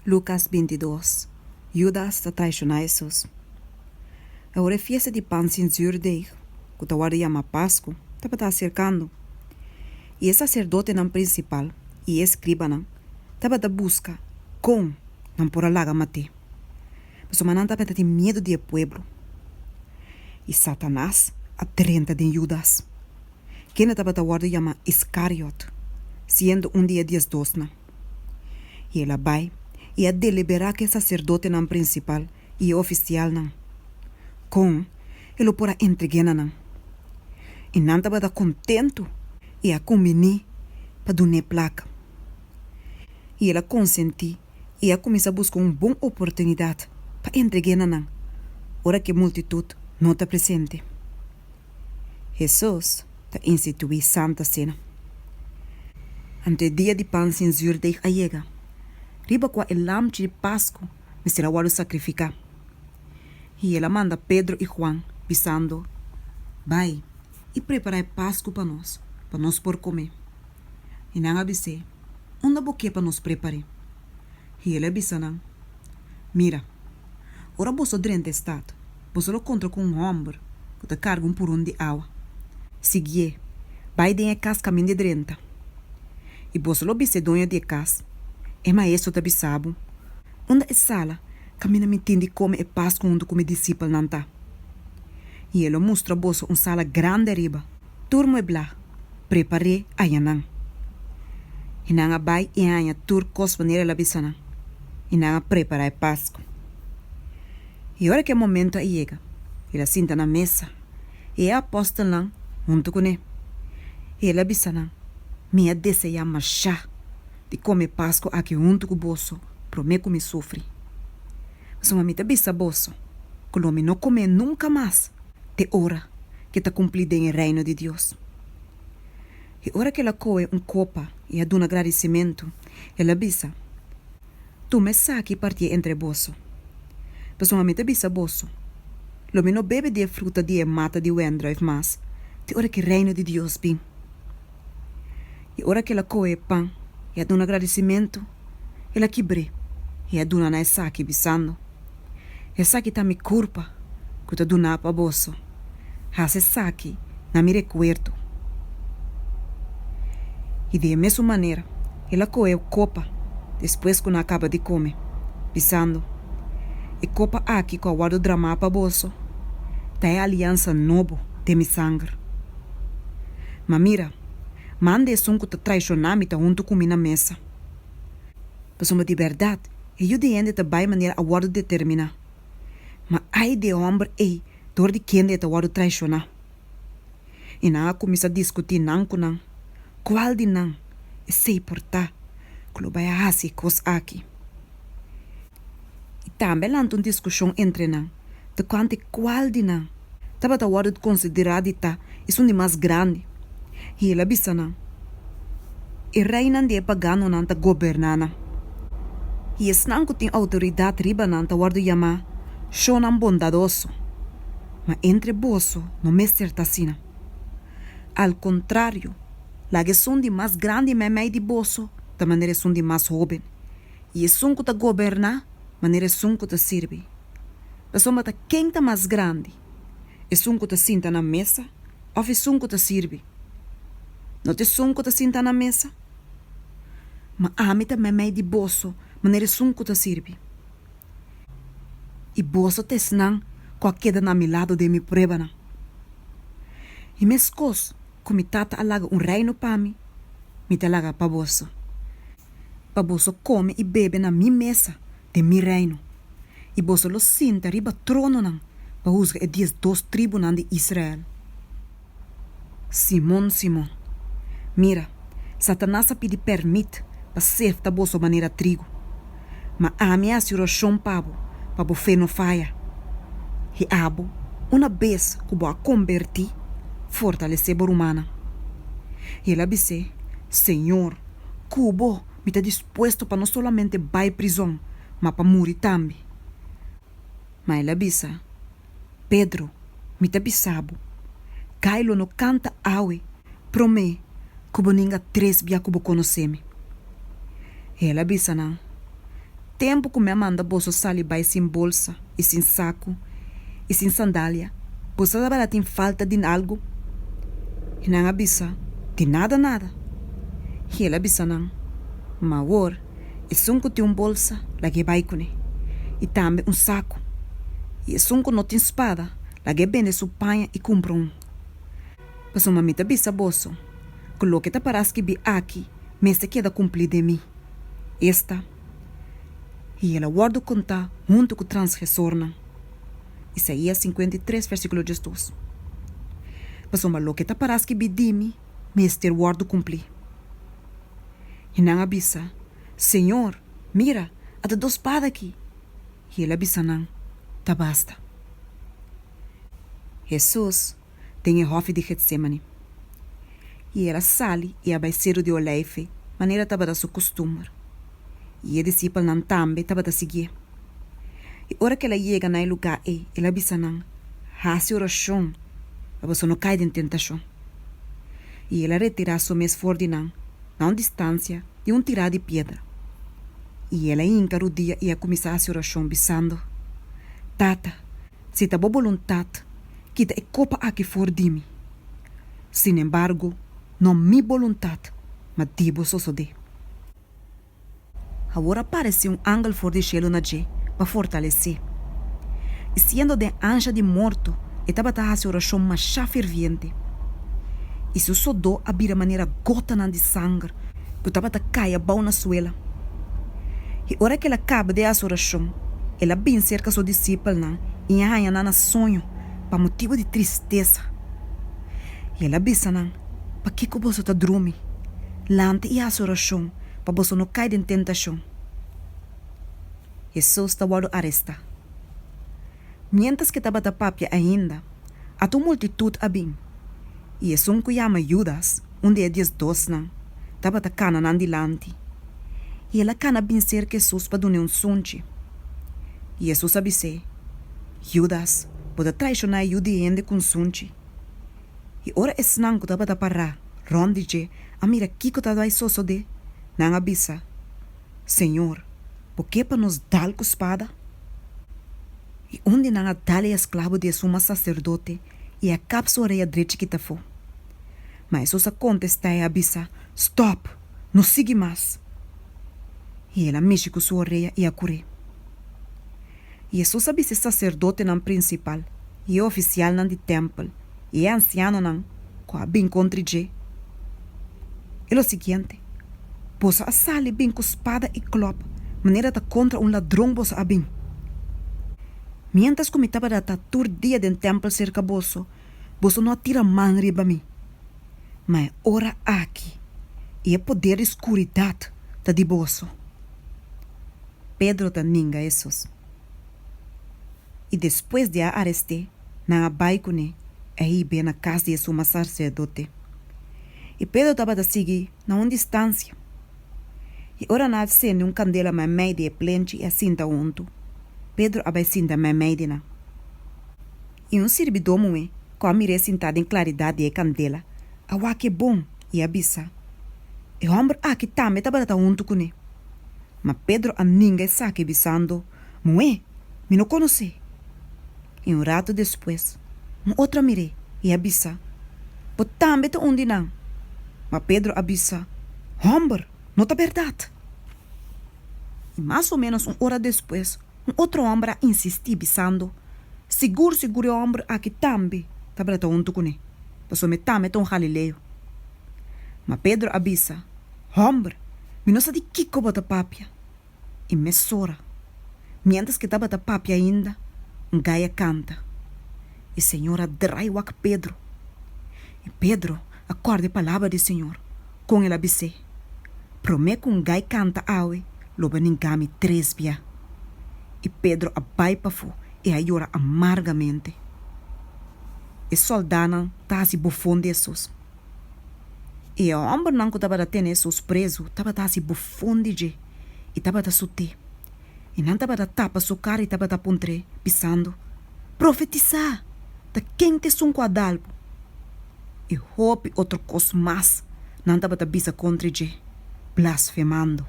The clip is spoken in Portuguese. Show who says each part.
Speaker 1: Lucas 22. Judas está traicionando Jesus. Agora é fiesta de pão sem zuurdeig, que a hora chama Páscoa, estava acercando. E o sacerdote não principal e a escriba não estava da busca com não por alaga mate. Mas o manan estava tendo medo do povo. E Satanás atrenta de Judas. Quem estava da hora chama Iscariot, sendo dia 12 não. E ela vai e a deliberar que o sacerdote não principal e o oficial não. Com ele por entregar não. E não estava contento e a combinar para dar placa. E ela consenti e a começar a buscar uma boa oportunidade para entregar não. Ora que a multitud não está presente. Jesus está instituindo Santa Cena. Ante o dia de pão sem zuurdeig a chega. Riba com o lamb de Páscoa, me será o sacrificar. E ela manda Pedro e Juan, pisando, vai e preparar Páscoa para nós por comer. E não avise, onde boque para nós preparar. E ela avisa não, mira, ora você durante o estado, você lo contra com um homem que te carga por de água. Sigue, vai de casa caminho de drenta. E você lo avise dono de casa. É maestro da bisabo. Onde é sala, caminha me entende como é Páscoa onde como discípulo não tá. E ele mostra bolso uma sala grande riba. Turmo é blá. Preparei a yanang. E não vai e anha tur cos maneira la bisana. E não preparar Páscoa. E hora que o momento chega, ele senta na mesa. E a apóstolo não, junto com ele. E ele bisana. Minha deseja marchar. De comer Páscoa aqui junto com o bolso, prometo me sofre. Mas uma mita bisa bolso, que o homem não come nunca mais, de hora que está cumprido em reino de Deus. E hora que ela coe copa e a dá um agradecimento, ela bisa, tu me saque partir entre bolso. Mas uma mita bisa bolso, o homem não bebe de fruta de mata de wendrive mais, de hora que reino de Deus vem. E hora que ela coe pão, e a dá um agradecimento, ela quebre, e a dona na saque bisando. E saque tá me culpa, que te dona para bolso. Hace saque, na me recuerdo. E de mesma maneira, ela coe copa, depois que não acaba de comer, bisando. E copa aqui com a guarda drama para bolso, tá a aliança novo de mi sangue. Mas mira, mande som que te traicionar me junto comigo na mesa. Mas uma de verdade, eu de ainda te vai maneira a guarda determinar. Mas ai de homem ei, door de quem de te guarda traicionar. E na começa a discutir não com não. Qual de não? E sei portar, que lo vai a assim cos aqui. E também lá uma discussão entre não, de quanto qual de não. Tava a guarda considerado tá, é um de mais grande. E ela bisa não. E reina de pagano não tá governana. E esse não tem autoridade riba não tá guarda chamar chonan bondadoso. Mas entre bolso não me certa assim. Al contrário, lá que são de mais grande memei de bolso, da maneira são de mais jovem. E esse som que tá governar, maneira som que tá serve. Mas só mata quem tá mais grande. É som que tá senta na mesa, ou é som que tá serve. Não te som que tá senta na mesa? Mas a mim também é de bolso, maneira som que tá serve. E bolso te senang, qualquer na mi lado de mi preba na. E mes cos, como tata alaga reino para mim, me te alaga para bolso. Pa bolso come e bebe na mi mesa de mi reino. E bolso lo sinta riba trono nan, pa usga e 12 tribos de Israel. Simon, mira, Satanás pede permite para ser da bolsa maneira trigo. Mas a minha senhora chão pabo, para o fé não falha. E abo, uma vez que vou convertir, fortalecer a humana. E ela disse, Senhor, cubo me está disposto para não solamente vai prisão, mas para morrer também. Mas ela disse, Pedro, me está bisabo, Kailo no canta awe, promê, que ninguém 3 dia que conhecer-me. Ela disse não, tempo que me manda bolso salibai sem bolsa e sem saco e sem sandália, você sabe tem falta de algo? E não avisa, de nada. E ela avisa não, mas agora, e sunco tem bolsa, lá que vai com e também saco. E sunco não tem espada, lá que vende sua panha e compra Mas uma mamita avisa bolso, coloque te parece que vi aqui, mas se queda cumprir de mim. Esta. E ela guarda contar junto com o transgressor. Isaías 53, versículo 12. Mas uma lo que te parece que vi de mim, mas ter guarda cumprir. E não avisa, Senhor, mira, há duas espadas aqui. E ele avisa não, tá basta. Jesus tem a hofe de Getsemane. E ela sale e abaixeiro de oleife, maneira estava da seu costume. E a discípula não também estava a seguir. E hora que ela chega naquele lugar, ela avisa não, hace oração, para você não cair em tentação. E ela retira seu mês fora de não distância de tirar de pedra. E ela encara o dia e a começar a oração, bisando, Tata, se tá boa vontade, que te copa aqui fora de mim. Sin embargo, não mi vontade, mas dibo só de. Agora aparece ángel fora de cielo na G para fortalecer. E sendo de anja de morto, estava a oração mais ferviente. E se o soldado abrir maneira gota de sangue, eu estava a cair bom na suela. E hora que ela acaba de essa oração, ela bem cerca seu discípulo e arranha na sonho, para motivo de tristeza. E ela avisa para que você está dormindo, lante e essa oração, para você não cair em tentação. Jesus estava a arrestar. Mientras que estava a papia ainda, a tua multitud abim. E é um que chama Judas, dia 12, estava a cana andilante. E ela cana bem ser que Jesus para dar sunche. E Jesus avise, Judas, pode traicionar Judiende com sunche. E ora esse não que estava a parar, ronde a mira Kiko tá vai soso de, não avisa, Senhor, por que para nos dar com espada? E onde não a dá escravo de suma sacerdote e a capsa orelha direita que tá for. Mas Jesus contesta e avisa, stop, não siga mais. E ela mexe com sua orelha e a cure. E Jesus avisa sacerdote não principal e oficial não de templo e anciano não, com a bem contra je. E o seguinte, você a sale bem com espada e clop, maneira de contra ladrão você a bem. Mientras que me estava a tatur dia do templo cerca bolso, você não atira mão riba mim. Mas ora aqui, e é poder escuridade da de bolso. Pedro da ninga Jesus. E depois de a arrestar, na baicone, aí bem na casa de sua sacerdote. E Pedro estava a seguir na uma distância. E ora na acende candela mais meio de plente e cinta unto. Pedro abaixinda mais meio de na. E servidor com a mire sentada em claridade de candela, a que bom e avisa. E o homem aqui também estava a unto com ele. Mas Pedro a ninguém sabe avisando, me não conhece. E rato depois, outra mire e avisa, por também te onde não. Mas Pedro avisa, homem, não é verdade. E mais ou menos hora depois, outro homem insistiu avisando, seguro o homem aqui também estava a unto com ele. Passou me também um Galileu. Mas Pedro avisa, homem, não sabe de que bota papia. E me sora. Mientras que estava a papia ainda, gaia canta. E Senhora draiu a Pedro. E Pedro acorda a palavra do Senhor. Com ele avise. Promete que gai canta aue, loba ningami 3 via. E Pedro abai para fu e a llora amargamente. E soldana tá se bufão de Jesus. E o homem não que estava a ter Jesus preso, estava a se bufão de je. E estava a sute. E não estava a tapa sua cara e estava a pontre, pisando. Profetizar, da quem te sum quadalbo. E hope outro cos mais, não estava a bisa contra je, blasfemando.